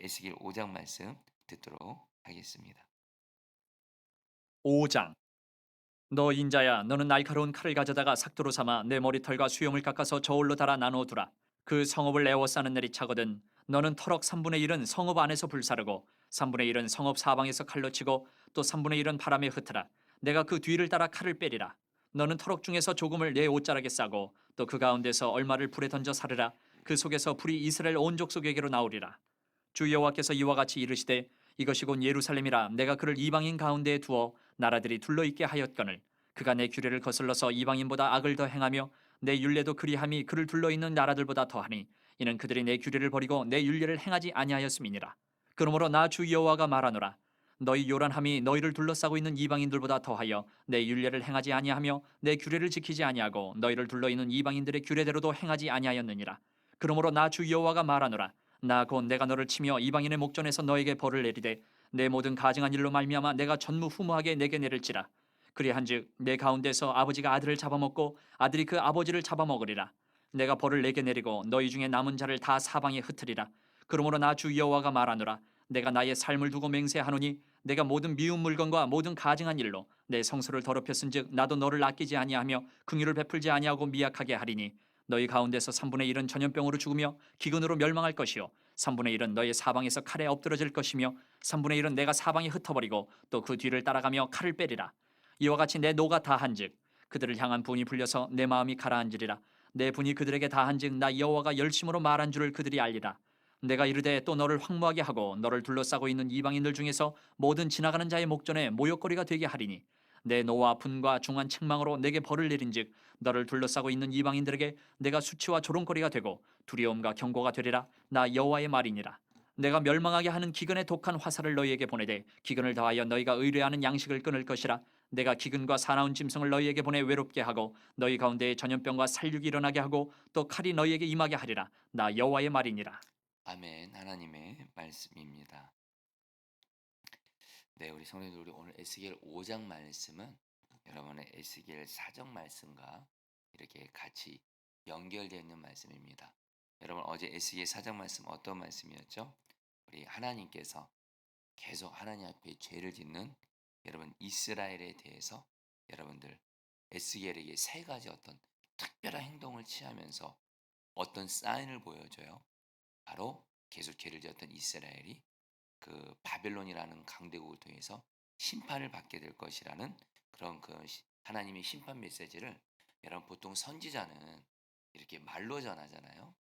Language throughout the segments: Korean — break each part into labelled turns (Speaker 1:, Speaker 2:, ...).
Speaker 1: 에스겔 5장 말씀 듣도록 하겠습니다.
Speaker 2: 5장. 너 인자야, 너는 날카로운 칼을 가져다가 삭도로 삼아 내 머리털과 수염을 깎아서 저울로 달아 나누어 두라. 그 성읍을 에워싸는 날이 차거든 너는 터럭 3분의 1은 성읍 안에서 불사르고 3분의 1은 성읍 사방에서 칼로 치고 또 3분의 1은 바람에 흩으라. 내가 그 뒤를 따라 칼을 빼리라. 너는 터럭 중에서 조금을 내 옷자락에 싸고 또 그 가운데서 얼마를 불에 던져 사르라. 그 속에서 불이 이스라엘 온 족속에게로 나오리라. 주 여호와께서 이와 같이 이르시되 이것이 곧 예루살렘이라. 내가 그를 이방인 가운데에 두어 나라들이 둘러있게 하였거늘 그가 내 규례를 거슬러서 이방인보다 악을 더 행하며 내 율례도 그리함이 그를 둘러있는 나라들보다 더하니 이는 그들이 내 규례를 버리고 내 율례를 행하지 아니하였음이니라. 그러므로 나 주 여호와가 말하노라. 너희 요란함이 너희를 둘러싸고 있는 이방인들보다 더하여 내 율례를 행하지 아니하며 내 규례를 지키지 아니하고 너희를 둘러있는 이방인들의 규례대로도 행하지 아니하였느니라. 그러므로 나 주 여호와가 말하노라. 나 곧 내가 너를 치며 이방인의 목전에서 너에게 벌을 내리되 내 모든 가증한 일로 말미암아 내가 전무후무하게 내게 내릴지라. 그리한즉 내 가운데서 아버지가 아들을 잡아먹고 아들이 그 아버지를 잡아먹으리라. 내가 벌을 내게 내리고 너희 중에 남은 자를 다 사방에 흩으리라. 그러므로 나 주 여호와가 말하노라. 내가 나의 삶을 두고 맹세하노니 내가 모든 미운 물건과 모든 가증한 일로 내 성소를 더럽혔은즉 나도 너를 아끼지 아니하며 긍휼을 베풀지 아니하고 미약하게 하리니 너희 가운데서 3분의 1은 전염병으로 죽으며 기근으로 멸망할 것이요 3분의 1은 너희 사방에서 칼에 엎드러질 것이며 3분의 1은 내가 사방에 흩어버리고 또 그 뒤를 따라가며 칼을 빼리라. 이와 같이 내 노가 다한즉 그들을 향한 분이 불려서 내 마음이 가라앉으리라. 내 분이 그들에게 다한즉 나 여호와가 열심으로 말한 줄을 그들이 알리라. 내가 이르되 또 너를 황무하게 하고 너를 둘러싸고 있는 이방인들 중에서 모든 지나가는 자의 목전에 모욕거리가 되게 하리니 내 노와 분과 중한 책망으로 내게 벌을 내린즉 너를 둘러싸고 있는 이방인들에게 내가 수치와 조롱거리가 되고 두려움과 경고가 되리라. 나 여호와의 말이니라. 내가 멸망하게 하는 기근의 독한 화살을 너희에게 보내되 기근을 더하여 너희가 의뢰하는 양식을 끊을 것이라. 내가 기근과 사나운 짐승을 너희에게 보내 외롭게 하고 너희 가운데에 전염병과 살육이 일어나게 하고 또 칼이 너희에게 임하게 하리라. 나 여호와의 말이니라.
Speaker 1: 아멘. 하나님의 말씀입니다. 네, 우리 성도들 우리 오늘 에스겔 5장 말씀은 여러분의 에스겔 4장 말씀과 이렇게 같이 연결되어 있는 말씀입니다. 여러분 어제 에스겔 4장 말씀 어떤 말씀이었죠? 우리 하나님께서 계속 하나님 앞에 죄를 짓는 여러분 이스라엘에 대해서 여러분들 에스겔에게 세 가지 어떤 특별한 행동을 취하면서 어떤 사인을 보여줘요. 바로 계속 죄를 지었던 이스라엘이 그 바벨론이라는 강대국을 통해서 심판을 받게 될 것이라는 그런 하나님의 심판 메시지를 여러분 보통 선지자는 이렇게 말로 전하잖아요.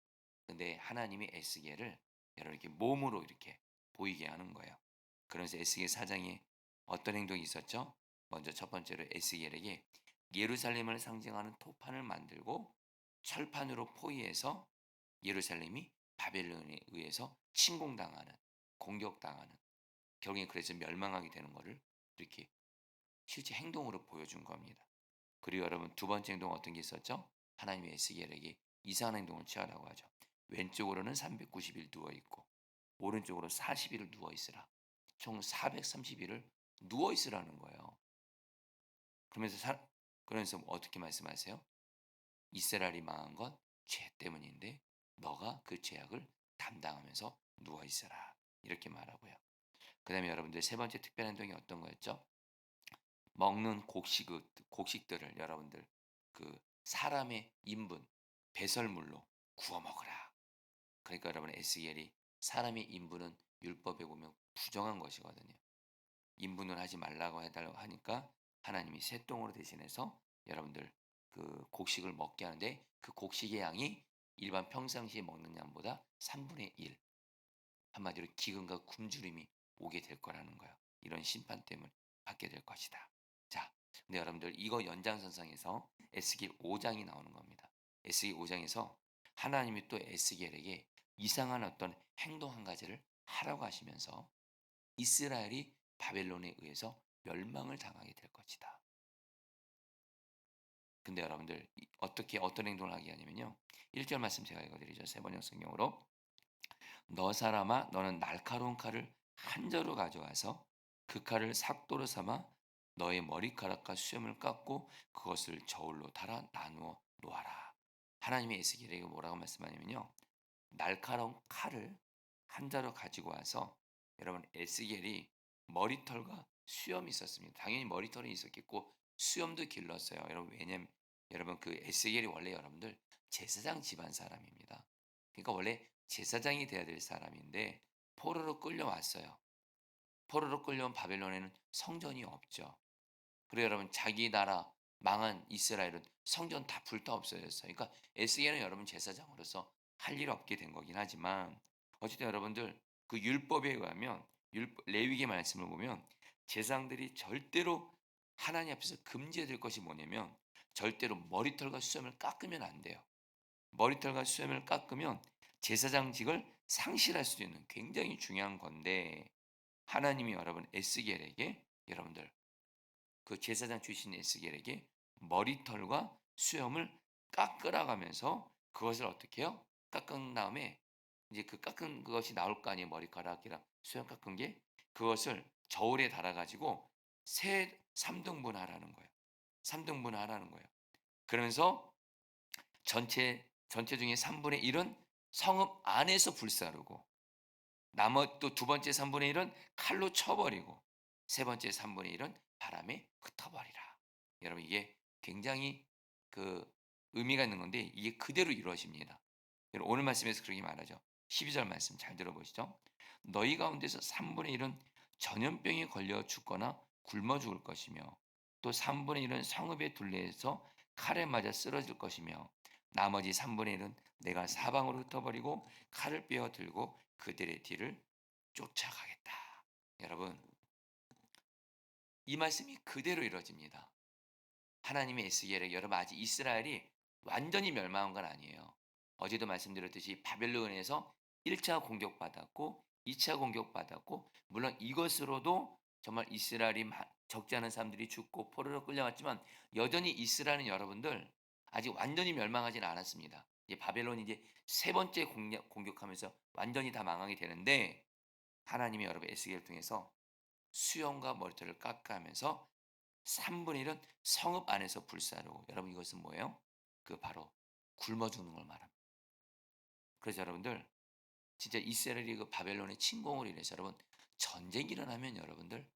Speaker 1: 근데 하나님이 에스겔을 여러분 이렇게 몸으로 이렇게 보이게 하는 거예요. 그래서 에스겔 4장에 어떤 행동이 있었죠? 먼저 첫 번째로 에스겔에게 예루살렘을 상징하는 토판을 만들고 철판으로 포위해서 예루살렘이 바벨론에 의해서 침공당하는 공격당하는 결국에 그래서 멸망하게 되는 것을 이렇게 실제 행동으로 보여준 겁니다. 그리고 여러분 두 번째 행동 어떤 게 있었죠? 하나님의 에스겔에게 이상한 행동을 취하라고 하죠. 왼쪽으로는 390일 누워 있고 오른쪽으로 40일을 누워 있으라. 총 430일을 누워 있으라는 거예요. 그러면서 그러면서 어떻게 말씀하세요? 이스라엘이 망한 건 죄 때문인데 너가 그 죄악을 담당하면서 누워 있어라. 이렇게 말하고요. 그다음에 여러분들 세 번째 특별한 행동이 어떤 거였죠? 먹는 곡식들을 여러분들 그 사람의 인분 배설물로 구워 먹으라. 그러니까 여러분 에스겔이 사람의 인분은 율법에 보면 부정한 것이거든요. 인분을 하지 말라고 해달라고 하니까 하나님이 새똥으로 대신해서 여러분들 그 곡식을 먹게 하는데 그 곡식의 양이 일반 평상시에 먹는 양보다 3분의 1 한마디로 기근과 굶주림이 오게 될 거라는 거예요. 이런 심판 때문에 받게 될 것이다. 자, 근데 여러분들 이거 연장선상에서 에스겔 5장이 나오는 겁니다. 에스겔 5장에서 하나님이 또 에스겔에게 이상한 어떤 행동 한 가지를 하라고 하시면서 이스라엘이 바벨론에 의해서 멸망을 당하게 될 것이다. 근데 여러분들 어떻게 어떤 행동을 하게 하냐면요. 1절 말씀 제가 읽어드리죠. 세 번역 성경으로 너 사람아 너는 날카로운 칼을 한 자루 가져와서 그 칼을 삭도로 삼아 너의 머리카락과 수염을 깎고 그것을 저울로 달아 나누어 놓아라. 하나님의 에스겔에게 뭐라고 말씀하냐면요. 날카로운 칼을 한 자루 가지고 와서 여러분 에스겔이 머리털과 수염이 있었습니다. 당연히 머리털이 있었겠고 수염도 길렀어요. 여러분 왜냐면 여러분 그 에스겔이 원래 여러분들 제사장 집안 사람입니다. 그러니까 원래 제사장이 돼야 될 사람인데 포로로 끌려왔어요. 포로로 끌려온 바벨론에는 성전이 없죠. 그리고 여러분 자기 나라 망한 이스라엘은 성전 다 불타 없어졌어요. 그러니까 에스겔은 여러분 제사장으로서 할 일 없게 된 거긴 하지만 어쨌든 여러분들 그 율법에 의하면 레위기 말씀을 보면 제사장들이 절대로 하나님 앞에서 금지해야 될 것이 뭐냐면 절대로 머리털과 수염을 깎으면 안 돼요. 머리털과 수염을 깎으면 제사장직을 상실할 수도 있는 굉장히 중요한 건데 하나님이 여러분 에스겔에게 여러분들 그 제사장 출신 에스겔에게 머리털과 수염을 깎으라 가면서 그것을 어떻게 해요? 깎은 다음에 이제 그 깎은 그것이 나올 거 아니에요. 머리카락이랑 수염 깎은 게 그것을 저울에 달아 가지고 세 3등분 하라는 거예요. 3등분 하라는 거예요. 그러면서 전체 중에 3분의 1은 성읍 안에서 불사르고 나머 또 두 번째 3분의 1은 칼로 쳐 버리고 세 번째 3분의 1은 바람에 흩어버리라. 여러분 이게 굉장히 그 의미가 있는 건데 이게 그대로 이루어집니다. 여러분 오늘 말씀에서 그렇게 말하죠. 12절 말씀 잘 들어보시죠. 너희 가운데서 3분의 1은 전염병에 걸려 죽거나 굶어 죽을 것이며 또 3분의 1은 성읍의 둘레에서 칼에 맞아 쓰러질 것이며 나머지 3분의 1은 내가 사방으로 흩어버리고 칼을 빼어 들고 그들의 뒤를 쫓아가겠다. 여러분 이 말씀이 그대로 이루어집니다. 하나님의 에스겔에게 여러분 아직 이스라엘이 완전히 멸망한 건 아니에요. 어제도 말씀드렸듯이 바벨론에서 1차 공격받았고 2차 공격받았고 물론 이것으로도 정말 이스라엘이 적지 않은 사람들이 죽고 포로로 끌려갔지만 여전히 이스라엘은 여러분들 아직 완전히 멸망하지는 않았습니다. 이제 바벨론이 이제 세 번째 공격하면서 완전히 다 망하게 되는데 하나님이 여러분 에스겔을 통해서 수염과 머리털을 깎아가면서 3분의 1은 성읍 안에서 불사르고 여러분 이것은 뭐예요? 그 바로 굶어 죽는 걸 말합니다. 그래서 여러분들 진짜 이스라엘이 그 바벨론의 침공으로 인해서 여러분 전쟁이 일어나면 여러분들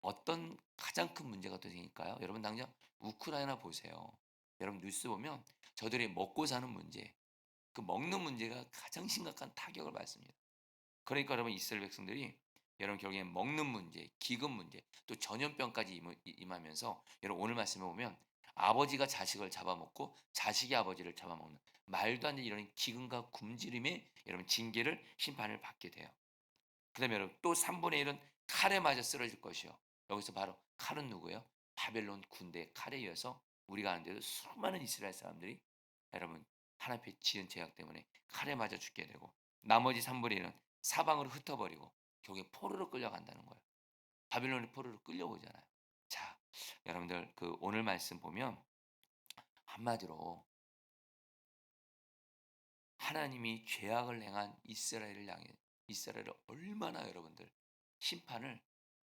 Speaker 1: 어떤 가장 큰 문제가 또 생길까요? 여러분 당장 우크라이나 보세요. 여러분 뉴스 보면 저들이 먹고 사는 문제, 그 먹는 문제가 가장 심각한 타격을 받습니다. 그러니까 여러분 이스라엘 백성들이 여러분 결국엔 먹는 문제, 기근 문제, 또 전염병까지 임하면서 여러분 오늘 말씀에 보면 아버지가 자식을 잡아먹고 자식이 아버지를 잡아먹는 말도 안 되는 이런 기근과 굶주림의 여러분 징계를 심판을 받게 돼요. 그다음에 여러분 또 3분의 1은 칼에 맞아 쓰러질 것이요. 여기서 바로 칼은 누구예요? 바벨론 군대 칼에 의해서 우리가 아는데도 수많은 이스라엘 사람들이 여러분 하나님 앞에 지은 죄악 때문에 칼에 맞아 죽게 되고 나머지 3분의 1은 사방으로 흩어버리고 결국에 포로로 끌려간다는 거예요. 바빌론의 포로로 끌려오잖아요. 자, 여러분들 그 오늘 말씀 보면 한마디로 하나님이 죄악을 행한 이스라엘을 향해 이스라엘을 얼마나 여러분들 심판을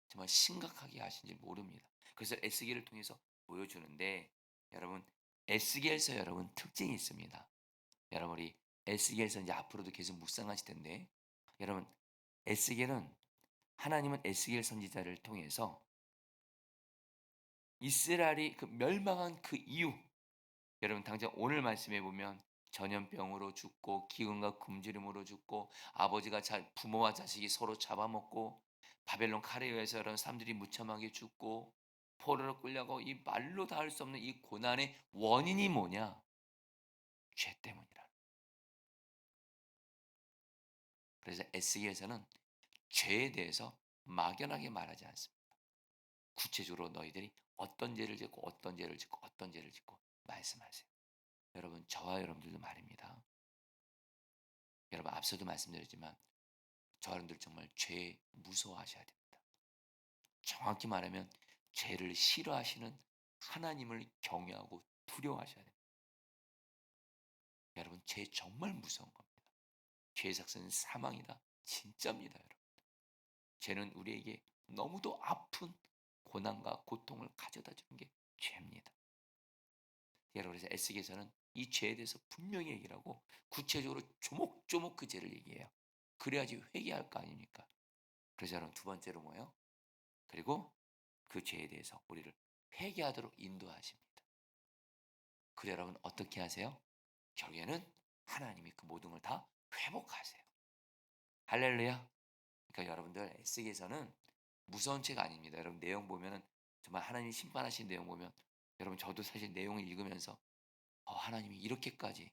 Speaker 1: 정말 심각하게 하신지 모릅니다. 그래서 에스겔을 통해서 보여주는데 여러분 에스겔서 여러분 특징이 있습니다. 여러분 우리 에스겔서 이제 앞으로도 계속 묵상하실 텐데 여러분 에스겔은 하나님은 에스겔 선지자를 통해서 이스라엘이 그 멸망한 그 이유 여러분 당장 오늘 말씀해 보면 전염병으로 죽고 기근과 굶주림으로 죽고 아버지가 부모와 자식이 서로 잡아먹고 바벨론 칼에 의해서 여러 사람들이 무참하게 죽고 포로로 끌려가고 이 말로 다 할 수 없는 이 고난의 원인이 뭐냐? 죄 때문이라. 그래서 에스겔에서는 죄에 대해서 막연하게 말하지 않습니다. 구체적으로 너희들이 어떤 죄를 짓고 어떤 죄를 짓고 어떤 죄를 짓고 말씀하세요. 여러분 저와 여러분들도 말입니다. 여러분 앞서도 말씀드렸지만 저와 여러분들 정말 죄 무서워하셔야 됩니다. 정확히 말하면 죄를 싫어하시는 하나님을 경외하고 두려워하셔야 됩니다. 여러분 죄 정말 무서운 겁니다. 죄의 삭스는 사망이다. 진짜입니다. 여러분. 죄는 우리에게 너무도 아픈 고난과 고통을 가져다 주는 게 죄입니다. 여러분 그래서 에스겔서는 이 죄에 대해서 분명히 얘기를 하고 구체적으로 조목조목 그 죄를 얘기해요. 그래야지 회개할 거 아닙니까? 그래서 여러분 두 번째로 뭐예요? 그리고 그 죄에 대해서 우리를 회개하도록 인도하십니다. 그래 여러분 어떻게 하세요? 결국에는 하나님이 그 모든 걸 다 회복하세요. 할렐루야. 그러니까 여러분들 에스겔서는 무서운 책 아닙니다. 여러분 내용 보면은 정말 하나님이 심판하신 내용 보면 여러분 저도 사실 내용을 읽으면서 하나님이 이렇게까지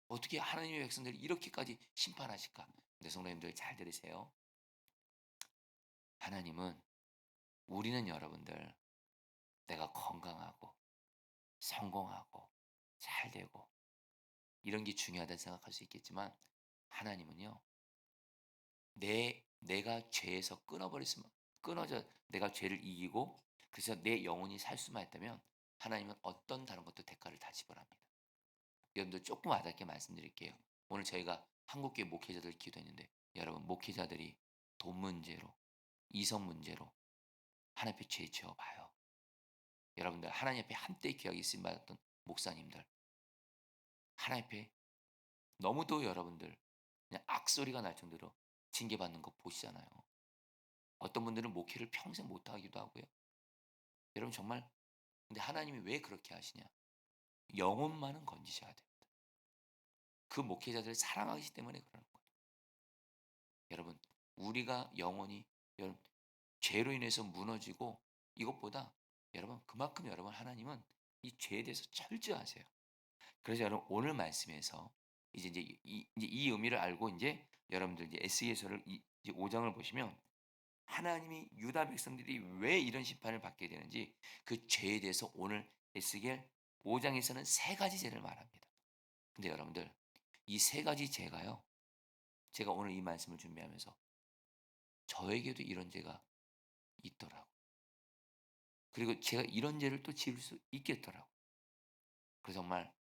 Speaker 1: 어떻게 하나님의 백성들이 이렇게까지 심판하실까? 근데 성도님들 잘 들으세요. 하나님은 우리는 여러분들 내가 건강하고 성공하고 잘 되고 이런 게 중요하다고 생각할 수 있겠지만 하나님은요. 내가 죄에서 끊어버렸으면 끊어져 내가 죄를 이기고 그래서 내 영혼이 살 수만 있다면 하나님은 어떤 다른 것도 대가를 다 지불합니다. 여러분들 조금 와닿게 말씀드릴게요. 오늘 저희가 한국교회 목회자들 기도했는데 여러분 목회자들이 돈 문제로 이성 문제로 하나님 앞에 죄 지어봐요. 여러분들 하나님 앞에 한때 귀하게 쓰임받았던 목사님들 하나님 앞에 너무도 여러분들 그냥 악소리가 날 정도로 징계받는 거 보시잖아요. 어떤 분들은 목회를 평생 못하기도 하고요. 여러분 정말 근데 하나님이 왜 그렇게 하시냐? 영혼만은 건지셔야 됩니다. 그 목회자들을 사랑하시기 때문에 그러는 거예요. 여러분 우리가 영혼이 여러분 죄로 인해서 무너지고 이것보다 여러분 그만큼 여러분 하나님은 이 죄에 대해서 철저하세요. 그래서 여러분 오늘 말씀에서 이제 이 의미를 알고 이제 여러분들 이제 에스겔서를 이제 5장을 보시면 하나님이 유다 백성들이 왜 이런 심판을 받게 되는지 그 죄에 대해서 오늘 에스겔 5장에서는 세 가지 죄를 말합니다. 근데 여러분들 이 세 가지 죄가요. 제가 오늘 이 말씀을 준비하면서 저에게도 이런 죄가 있더라고. 그리고 제가 이런 죄를 또 지을 수 있겠더라고. 그래서 정말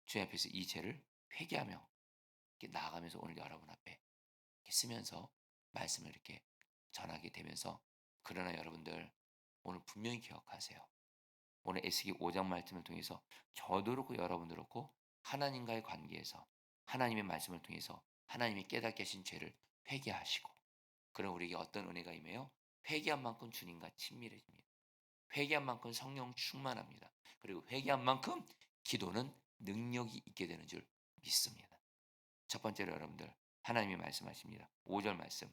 Speaker 1: 주님 앞에서 이 죄를 회개하며 이렇게 나아가면서 오늘 여러분 앞에 이렇게 쓰면서 말씀을 이렇게 전하게 되면서 그러나 여러분들 오늘 분명히 기억하세요. 오늘 에스겔 5장 말씀을 통해서 저도 그렇고 여러분도 그렇고 하나님과의 관계에서 하나님의 말씀을 통해서 하나님이 깨닫게 하신 죄를 회개하시고 그럼 우리에게 어떤 은혜가 임해요? 회개한 만큼 주님과 친밀해집니다. 회개한 만큼 성령 충만합니다. 그리고 회개한 만큼 기도는 능력이 있게 되는 줄 믿습니다. 첫 번째로 여러분들 하나님이 말씀하십니다. 5절 말씀.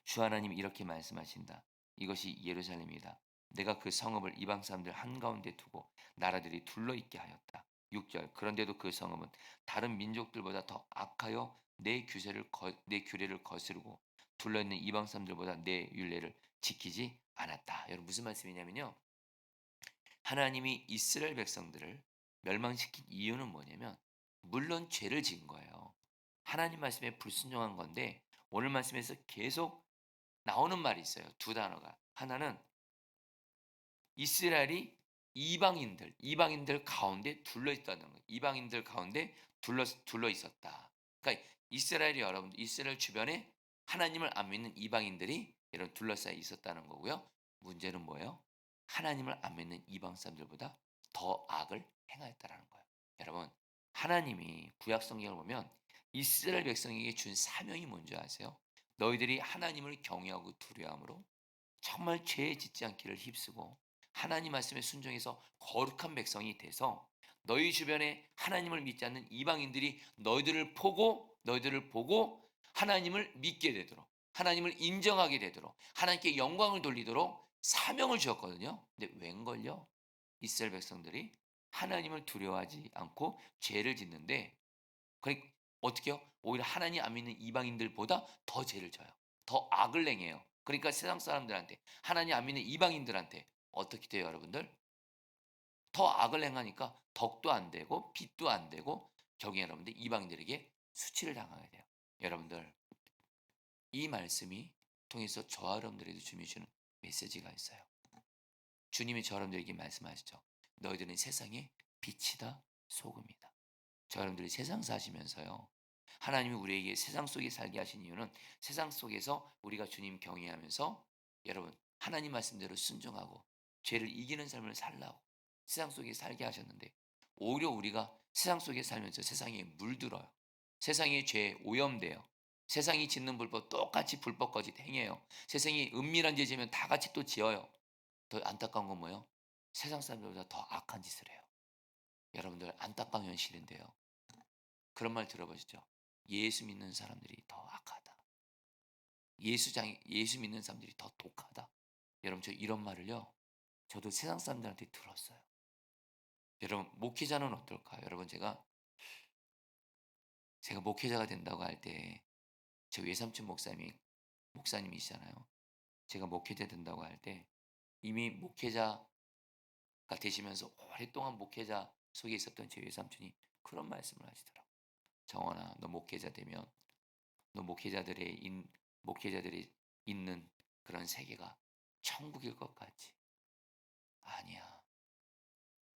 Speaker 1: 주 하나님이 이렇게 말씀하신다. 이것이 예루살렘이다. 내가 그 성읍을 이방 사람들 한가운데 두고 나라들이 둘러있게 하였다. 6절. 그런데도 그 성읍은 다른 민족들보다 더 악하여 내 규례를 거스르고 둘러있는 이방 사람들보다 내 율례를 지키지 않았다. 여러분 무슨 말씀이냐면요. 하나님이 이스라엘 백성들을 멸망시킨 이유는 뭐냐면 물론 죄를 지은 거예요. 하나님 말씀에 불순종한 건데 오늘 말씀에서 계속 나오는 말이 있어요. 두 단어가. 하나는 이스라엘이 이방인들 가운데 둘러 있다는 거예요. 이방인들 가운데 둘러 있었다. 그러니까 이스라엘이 여러분들 이스라엘 주변에 하나님을 안 믿는 이방인들이 이런 둘러싸여 있었다는 거고요. 문제는 뭐예요? 하나님을 안 믿는 이방 사람들보다 더 악을 행하였다라는 거예요. 여러분, 하나님이 구약 성경을 보면 이스라엘 백성에게 준 사명이 뭔지 아세요? 너희들이 하나님을 경외하고 두려워함으로 정말 죄에 짓지 않기를 힘쓰고 하나님 말씀에 순종해서 거룩한 백성이 돼서 너희 주변에 하나님을 믿지 않는 이방인들이 너희들을 보고 하나님을 믿게 되도록 하나님을 인정하게 되도록 하나님께 영광을 돌리도록 사명을 주었거든요. 근데 웬걸요? 이스라엘 백성들이 하나님을 두려워하지 않고 죄를 짓는데 그러니까 어떻게요? 오히려 하나님 안 믿는 이방인들보다 더 죄를 져요. 더 악을 행해요. 그러니까 세상 사람들한테 하나님 안 믿는 이방인들한테 어떻게 돼요, 여러분들? 더 악을 행하니까 덕도 안 되고 빛도 안 되고 결국에 여러분들 이방인들에게 수치를 당하게 돼요. 여러분들 이 말씀이 통해서 저와 여러분들에게 주님이 주는 메시지가 있어요. 주님이 저 여러분들에게 말씀하시죠. 너희들은 세상의 빛이다 소금이다. 저 여러분들이 세상 사시면서요. 하나님이 우리에게 세상 속에 살게 하신 이유는 세상 속에서 우리가 주님 경외하면서 여러분 하나님 말씀대로 순종하고 죄를 이기는 삶을 살라고 세상 속에 살게 하셨는데 오히려 우리가 세상 속에 살면서 세상에 물들어요. 세상의 죄에 오염돼요. 세상이 짓는 불법 똑같이 불법까지 행해요. 세상이 은밀한 죄 지으면 다 같이 또 지어요. 더 안타까운 건 뭐예요? 세상 사람들보다 더 악한 짓을 해요. 여러분들 안타까운 현실인데요. 그런 말 들어보시죠. 예수 믿는 사람들이 더 악하다. 예수 믿는 사람들이 더 독하다. 여러분 저 이런 말을요. 저도 세상 사람들한테 들었어요. 여러분 목회자는 어떨까요? 여러분 제가 목회자가 된다고 할 때 저 외삼촌 목사님이시잖아요. 제가 목회자 된다고 할 때 이미 목회자가 되시면서 오랫동안 목회자 속에 있었던 제 외삼촌이 그런 말씀을 하시더라고요. 정원아, 너 목회자 되면 너 목회자들이 있는 그런 세계가 천국일 것 같지? 아니야.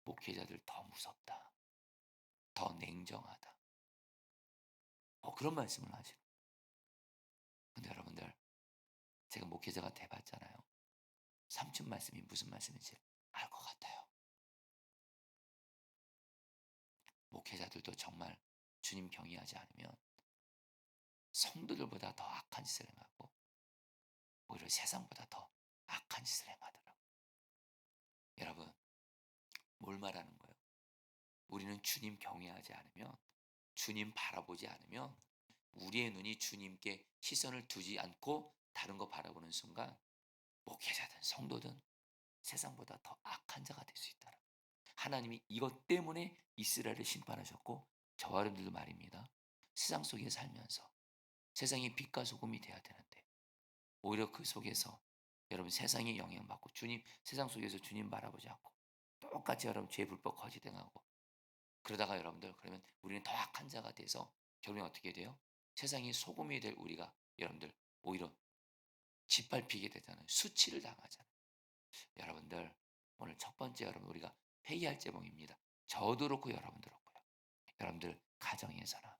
Speaker 1: 목회자들 더 무섭다. 더 냉정하다. 그런 말씀을 하시는. 근데 여러분들 제가 목회자가 돼봤잖아요. 삼촌 말씀이 무슨 말씀인지 알 것 같아요. 목회자들도 정말 주님 경외하지 않으면 성도들보다 더 악한 짓을 행하고 오히려 세상보다 더 악한 짓을 행하더라고요. 여러분 뭘 말하는 거예요? 우리는 주님 경외하지 않으면 주님 바라보지 않으면 우리의 눈이 주님께 시선을 두지 않고 다른 거 바라보는 순간 목회자든 성도든 세상보다 더 악한 자가 될 수 있다. 하나님이 이것 때문에 이스라엘을 심판하셨고 저와 여러분들도 말입니다. 세상 속에 살면서 세상의 빛과 소금이 돼야 되는데 오히려 그 속에서 여러분 세상에 영향받고 세상 속에서 주님 바라보지 않고 똑같이 여러분 죄 불법 거짓 행하고 그러다가 여러분들 그러면 우리는 더 악한 자가 돼서 결국엔 어떻게 돼요? 세상이 소금이 될 우리가 여러분들 오히려 짓밟히게 되잖아요. 수치를 당하잖아요. 여러분들 오늘 첫 번째 여러분 우리가 회개할 제목입니다. 저도 그렇고 여러분도 그렇고요. 여러분들 가정에서나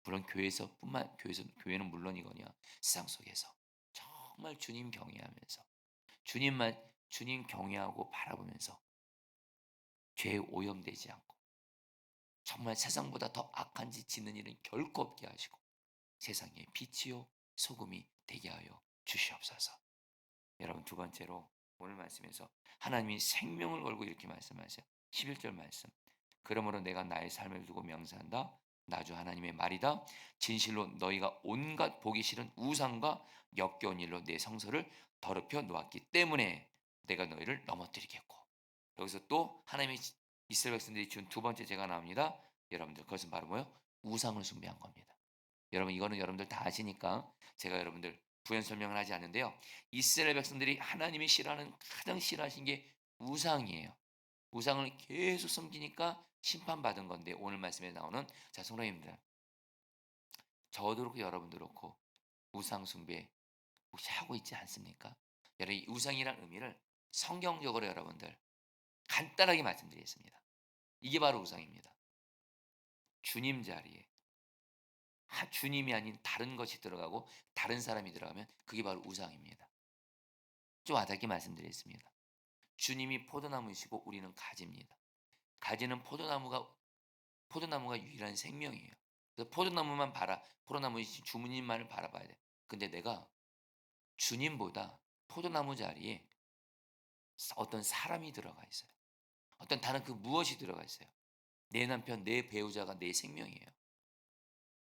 Speaker 1: 물론 교회는 물론이거니와 세상 속에서 정말 주님 경외하면서 주님 경외하고 바라보면서 죄에 오염되지 않고 정말 세상보다 더 악한 짓 짓는 일은 결코 없게 하시고 세상의 빛이요 소금이 되게 하여 주시옵소서. 여러분 두 번째로 오늘 말씀에서 하나님이 생명을 걸고 이렇게 말씀하세요. 11절 말씀. 그러므로 내가 나의 삶을 두고 명세한다. 나 주 하나님의 말이다. 진실로 너희가 온갖 보기 싫은 우상과 역겨운 일로 내 성소를 더럽혀 놓았기 때문에 내가 너희를 넘어뜨리겠고. 여기서 또 하나님의 이스라엘 백성들이 준 두 번째 죄가 나옵니다. 여러분들 그것은 바로 뭐예요? 우상을 숭배한 겁니다. 여러분 이거는 여러분들 다 아시니까 제가 여러분들 부연 설명을 하지 않는데요. 이스라엘 백성들이 하나님이 가장 싫어하신 게 우상이에요. 우상을 계속 섬기니까 심판받은 건데 오늘 말씀에 나오는 자 성도님들 저도 그렇고 여러분도 그렇고 우상 숭배 혹시 하고 있지 않습니까? 여러분 이 우상이란 의미를 성경적으로 여러분들 간단하게 말씀드리겠습니다. 이게 바로 우상입니다. 주님 자리에 주님이 아닌 다른 것이 들어가고 다른 사람이 들어가면 그게 바로 우상입니다. 좀 와닿게 말씀드리겠습니다. 주님이 포도나무이시고 우리는 가지입니다. 가지는 포도나무가 유일한 생명이에요. 그래서 포도나무이신 주님만을 바라봐야 돼. 근데 내가 주님보다 포도나무 자리에 어떤 사람이 들어가 있어요. 어떤 다른 그 무엇이 들어가 있어요. 내 남편, 내 배우자가 내 생명이에요.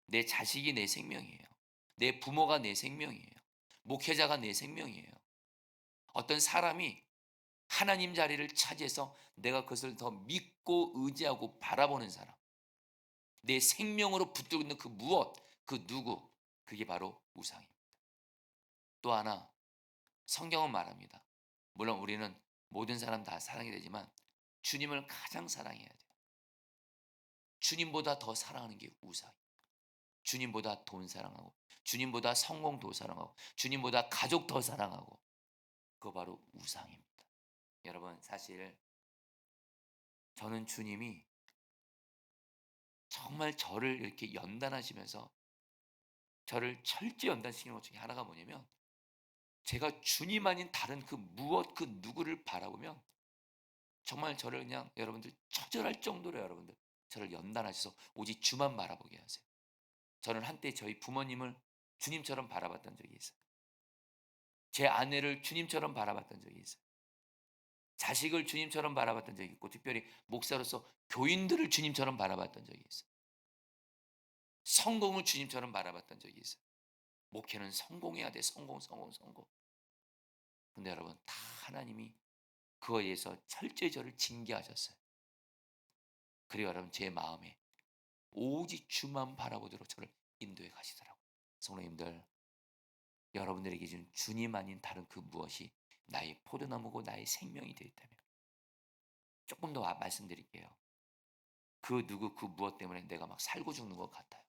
Speaker 1: 내 자식이 내 생명이에요. 내 부모가 내 생명이에요. 목회자가 내 생명이에요. 어떤 사람이 하나님 자리를 차지해서 내가 그것을 더 믿고 의지하고 바라보는 사람. 내 생명으로 붙들고 있는 그 무엇, 그 누구, 그게 바로 우상입니다. 또 하나, 성경은 말합니다. 물론 우리는 모든 사람 다 사랑이 되지만 주님을 가장 사랑해야 돼요. 주님보다 더 사랑하는 게 우상이에요. 주님보다 돈 사랑하고, 주님보다 성공 더 사랑하고, 주님보다 가족 더 사랑하고, 그거 바로 우상입니다. 여러분, 사실 저는 주님이 정말 저를 이렇게 연단하시면서 저를 철저히 연단시키는 것 중에 하나가 뭐냐면 제가 주님 아닌 다른 그 무엇 그 누구를 바라보면 정말 저를 그냥 여러분들 처절할 정도로 여러분들 저를 연단하셔서 오직 주만 바라보게 하세요. 저는 한때 저희 부모님을 주님처럼 바라봤던 적이 있어요. 제 아내를 주님처럼 바라봤던 적이 있어요. 자식을 주님처럼 바라봤던 적이 있고, 특별히 목사로서 교인들을 주님처럼 바라봤던 적이 있어요. 성공을 주님처럼 바라봤던 적이 있어요. 목회는 성공해야 돼. 성공, 성공, 성공. 근데 여러분, 다 하나님이 그거에 의해서 철저히 저를 징계하셨어요. 그리고 여러분, 제 마음에 오직 주만 바라보도록 저를 인도해 가시더라고요. 성도님들, 여러분들에게 지금 주님 아닌 다른 그 무엇이 나의 포도나무고 나의 생명이 되어 있다면, 조금 더 말씀드릴게요. 그 누구 그 무엇 때문에 내가 막 살고 죽는 것 같아요.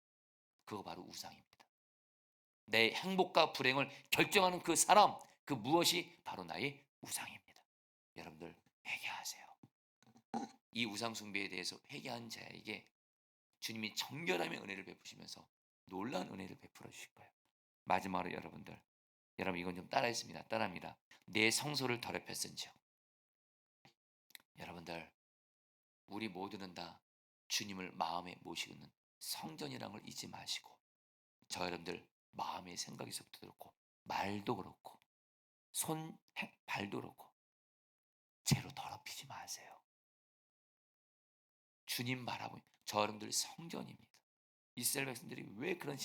Speaker 1: 그거 바로 우상입니다. 내 행복과 불행을 결정하는 그 사람, 그 무엇이 바로 나의 우상입니다. 여러분들 회개하세요. 이 우상 숭배에 대해서 회개한 자에게 주님이 정결함의 은혜를 베푸시면서 놀라운 은혜를 베풀어 주실 거예요. 마지막으로 여러분들, 여러분 이건 좀 따라했습니다. 따라합니다. 내 성소를 더럽혔은지요. 여러분들, 우리 모두는 다 주님을 마음에 모시는 성전이라는 걸 잊지 마시고, 저 여러분들 마음의 생각에서부터 그렇고 말도 그렇고 발도 그렇고 죄로 더럽히지 마세요. 주님 바라보니 저 여러분들 성전입니다. 이스라엘 백성들이 왜 그런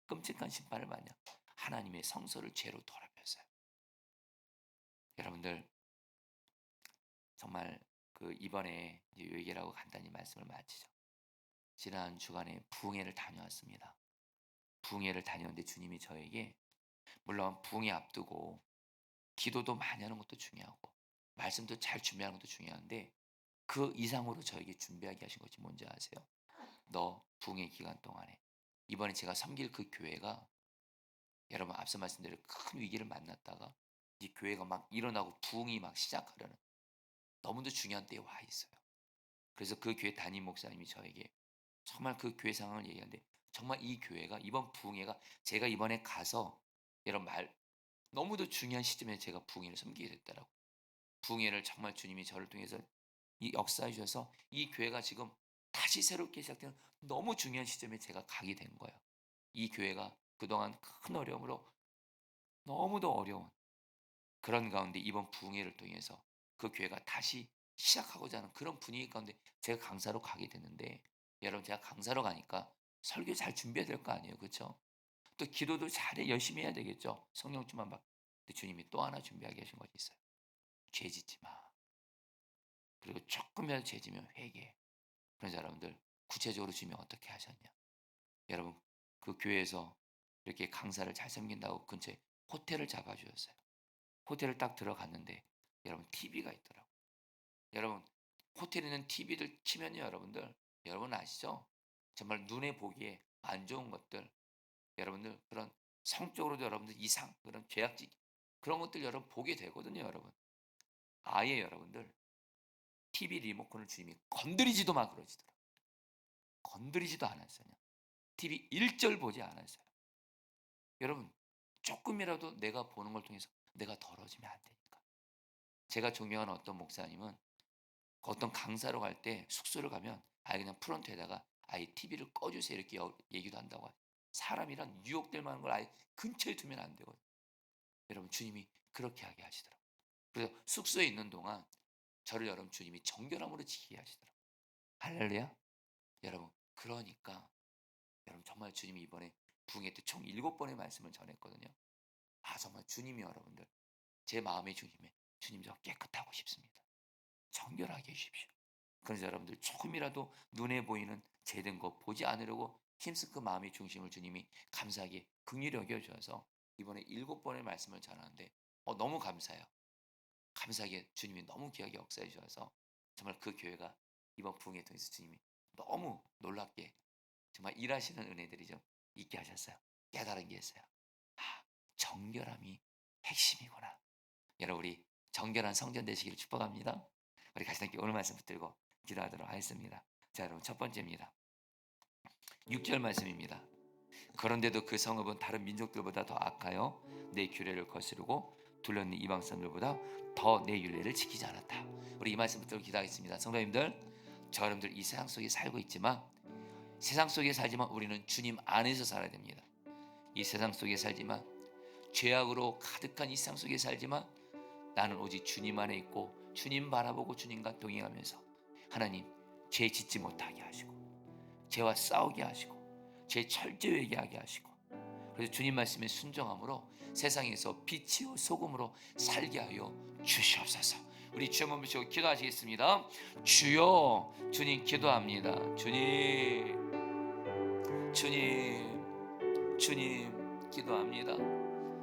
Speaker 1: 끔찍한 심판을 받냐? 하나님의 성소를 죄로 더럽혔어요. 여러분들 정말 그 이번에 이제 요 얘기라고 간단히 말씀을 마치죠. 지난 주간에 부흥회를 다녀왔습니다. 부흥회를 다녀왔는데 주님이 저에게, 물론 부흥회 앞두고 기도도 많이 하는 것도 중요하고 말씀도 잘 준비하는 것도 중요한데, 그 이상으로 저에게 준비하게 하신 것이 뭔지 아세요? 너 부흥회 기간 동안에 이번에 제가 섬길 그 교회가, 여러분 앞서 말씀드린 큰 위기를 만났다가 이 교회가 막 일어나고 부흥이 막 시작하려는 너무도 중요한 때에 와 있어요. 그래서 그 교회 담임 목사님이 저에게 정말 그 교회 상황을 얘기하는데, 정말 이 교회가 이번 부흥회가 제가 이번에 가서 이런 말 너무도 중요한 시점에 제가 부흥회를 섬기게 됐더라고. 부흥회를 정말 주님이 저를 통해서 이 역사해 주셔서 이 교회가 지금 다시 새롭게 시작되는 너무 중요한 시점에 제가 가게 된 거예요. 이 교회가 그동안 큰 어려움으로 너무도 어려운 그런 가운데 이번 부흥회를 통해서 그 교회가 다시 시작하고자 하는 그런 분위기 가운데 제가 강사로 가게 됐는데, 여러분 제가 강사로 가니까 설교 잘 준비해야 될 거 아니에요. 그렇죠? 또 기도도 잘 열심히 해야 되겠죠. 성령 충만 받고. 근데 주님이 또 하나 준비하게 하신 것이 있어요. 죄 짓지 마. 그리고 조금이라도 죄 지면 회개해. 그래서 여러분들 구체적으로 주님이 어떻게 하셨냐? 여러분 그 교회에서 이렇게 강사를 잘 섬긴다고 근처에 호텔을 잡아주셨어요. 호텔을 딱 들어갔는데 여러분 TV가 있더라고. 여러분 호텔에 있는 TV들 치면요, 여러분 아시죠? 정말 눈에 보기에 안 좋은 것들, 여러분들 그런 성적으로도 여러분들 이상 그런 죄악직 그런 것들 여러분 보게 되거든요. 여러분 아예 여러분들 TV 리모컨을 주님이 건드리지도 마 그러시더라고요. 건드리지도 않았어요. TV 1절 보지 않았어요. 여러분 조금이라도 내가 보는 걸 통해서 내가 더러워지면 안 되니까. 제가 존경하는 어떤 목사님은 어떤 강사로 갈 때 숙소를 가면 아예 그냥 프런트에다가 아예 TV를 꺼주세요 이렇게 얘기도 한다고 해요. 사람이란 유혹될 만한 걸 아예 근처에 두면 안 되거든요. 여러분 주님이 그렇게 하게 하시더라고요. 그래서 숙소에 있는 동안 저를 여러분 주님이 정결함으로 지키게 하시더라고요. 할렐루야. 여러분 그러니까 여러분 정말 주님이 이번에 부흥회 때 총 7번의 말씀을 전했거든요. 아 정말 주님이 여러분들 제 마음의 주님 저 깨끗하고 싶습니다. 정결하게 해주십시오. 그래서 여러분들 조금이라도 눈에 보이는 죄된 것 보지 않으려고 힘쓴 그 마음의 중심을 주님이 감사하게 긍휼히 여겨주셔서 이번에 7번의 말씀을 전하는데 너무 감사해요. 감사하게 주님이 너무 귀하게 역사해 주셔서 정말 그 교회가 이번 부흥회 통해서 주님이 너무 놀랍게 정말 일하시는 은혜들이 좀 있게 하셨어요. 깨달은 게 있어요. 아, 정결함이 핵심이구나. 여러분 우리 정결한 성전 되시기를 축복합니다. 우리 같이 함께 오늘 말씀 붙들고 기도하도록 하겠습니다. 자 여러분 첫 번째입니다. 6절 말씀입니다. 그런데도 그 성읍은 다른 민족들보다 더 악하여 내 규례를 거스르고 둘러있는 이방 사람들보다 더 내 율례를 지키지 않았다. 우리 이 말씀 붙들고 기도하겠습니다. 성도님들, 저 여러분들 이 세상 속에 살고 있지만 세상 속에 살지만 우리는 주님 안에서 살아야 됩니다. 이 세상 속에 살지만, 죄악으로 가득한 이 세상 속에 살지만 나는 오직 주님 안에 있고 주님 바라보고 주님과 동행하면서 하나님 죄 짓지 못하게 하시고 죄와 싸우게 하시고 죄 철저하게 하게 하시고, 그래서 주님 말씀에 순종함으로 세상에서 빛이요 소금으로 살게 하여 주시옵소서. 우리 주여 한번 모시고 기도하시겠습니다. 주여, 주님 기도합니다. 주님 기도합니다.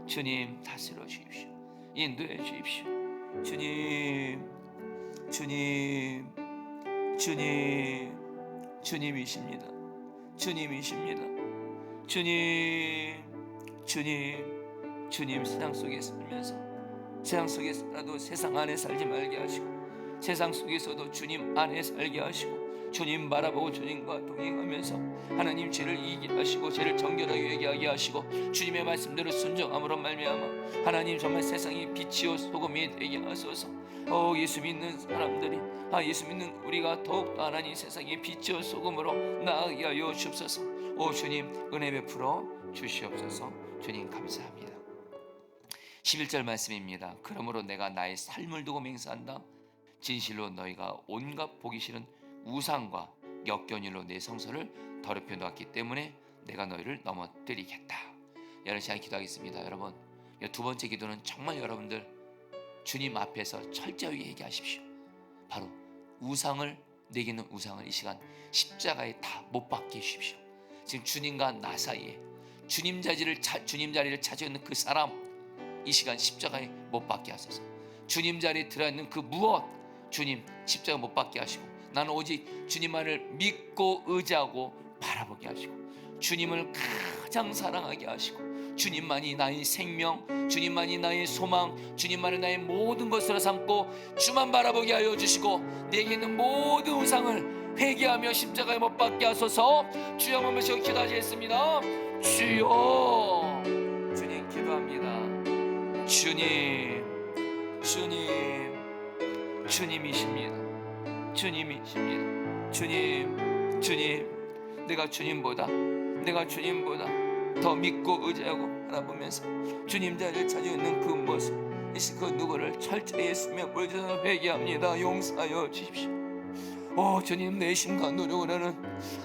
Speaker 1: 주님 다스려 주십시오. 인도해 주십시오. 주님이십니다. 주님 세상 속에 살면서, 세상 속에 살아도 세상 안에 살지 말게 하시고, 세상 속에서도 주님 안에 살게 하시고, 주님 바라보고 주님과 동행하면서 하나님 죄를 이기게 하시고 죄를 정결하게 회개하게 하시고 주님의 말씀대로 순종함으로 말미암아 하나님 정말 세상이 빛이요 소금이 되게 하소서. 예수 믿는 사람들이, 예수 믿는 우리가 더욱더 하나님 세상의 빛이요 소금으로 나아가게 하여 주옵소서. 주님 은혜 베풀어 주시옵소서. 주님 감사합니다. 11절 말씀입니다. 그러므로 내가 나의 삶을 두고 맹세한다. 진실로 너희가 온갖 보기 싫은 우상과 역견일로 내 성소를 더럽혀 놓았기 때문에 내가 너희를 넘어뜨리겠다. 여러분 시간 기도하겠습니다. 여러분, 두 번째 기도는 정말 여러분들 주님 앞에서 철저하게 얘기하십시오. 바로 우상을, 내게 있는 우상을 이 시간 십자가에 다 못 박게 해주십시오. 지금 주님과 나 사이에 주님 자리를 차지하고 있는 그 사람, 이 시간 십자가에 못 박게 하소서. 주님 자리에 들어있는 그 무엇, 주님 십자가 못 박게 하시고 나는 오직 주님만을 믿고 의지하고 바라보게 하시고 주님을 가장 사랑하게 하시고 주님만이 나의 생명, 주님만이 나의 소망, 주님만이 나의 모든 것으로 삼고 주만 바라보게 하여 주시고 내게 있는 모든 우상을 회개하며 십자가에 못 박게 하소서. 주여 한번 모시고 기도하시겠습니다. 주여, 주님 기도합니다. 주님이십니다. 주님, 내가 주님보다 더 믿고 의지하고 바라보면서 주님 자리를 차지하고 있는 그 모습, 그 누구를 철저히 했으며 물들어 회개합니다. 용서하여 주십시오. 주님, 내 심과 노력을 하는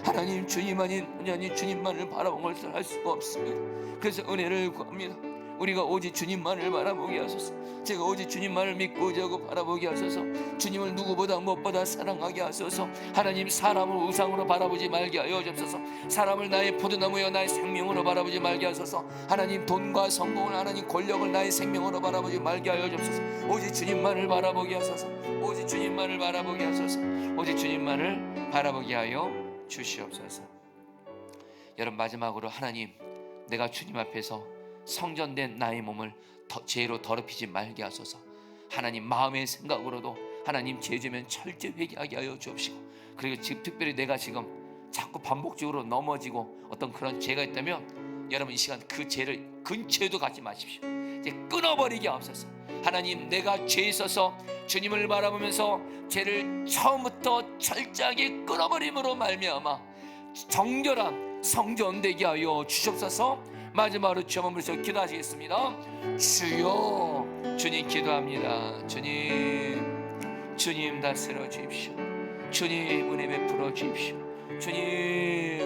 Speaker 1: 하나님 주님만을 바라본 것을 할 수가 없습니다. 그래서 은혜를 구합니다. 우리가 오직 주님만을 바라보게 하소서. 제가 오직 주님만을 믿고 의지하고 바라보게 하소서. 주님을 누구보다 무엇보다 사랑하게 하소서. 하나님, 사람을 우상으로 바라보지 말게 하여 주옵소서. 사람을 나의 포도나무여 나의 생명으로 바라보지 말게 하소서. 하나님, 돈과 성공을, 하나님 권력을 나의 생명으로 바라보지 말게 하여 주옵소서. 오직 주님만을 바라보게 하소서. 오직 주님만을 바라보게 하소서. 오직 주님만을 바라보게 하여 주시옵소서. 여러분, 마지막으로 하나님, 내가 주님 앞에서 성전된 나의 몸을 죄로 더럽히지 말게 하소서. 하나님, 마음의 생각으로도 하나님 죄지면 철저히 회개하게 하여 주옵시고, 그리고 특별히 내가 지금 자꾸 반복적으로 넘어지고 어떤 그런 죄가 있다면 여러분 이 시간 그 죄를 근처에도 가지 마십시오. 이제 끊어버리게 하옵소서. 하나님, 내가 죄에 있어서 주님을 바라보면서 죄를 처음부터 철저하게 끊어버림으로 말미암아 정결한 성전 되게 하여 주시옵소서. 마지막으로 주여 한번 부르셔 기도하시겠습니다. 주여, 주님 기도합니다. 주님 다스려 주십시오. 주님 은혜 베풀어 주십시오. 주님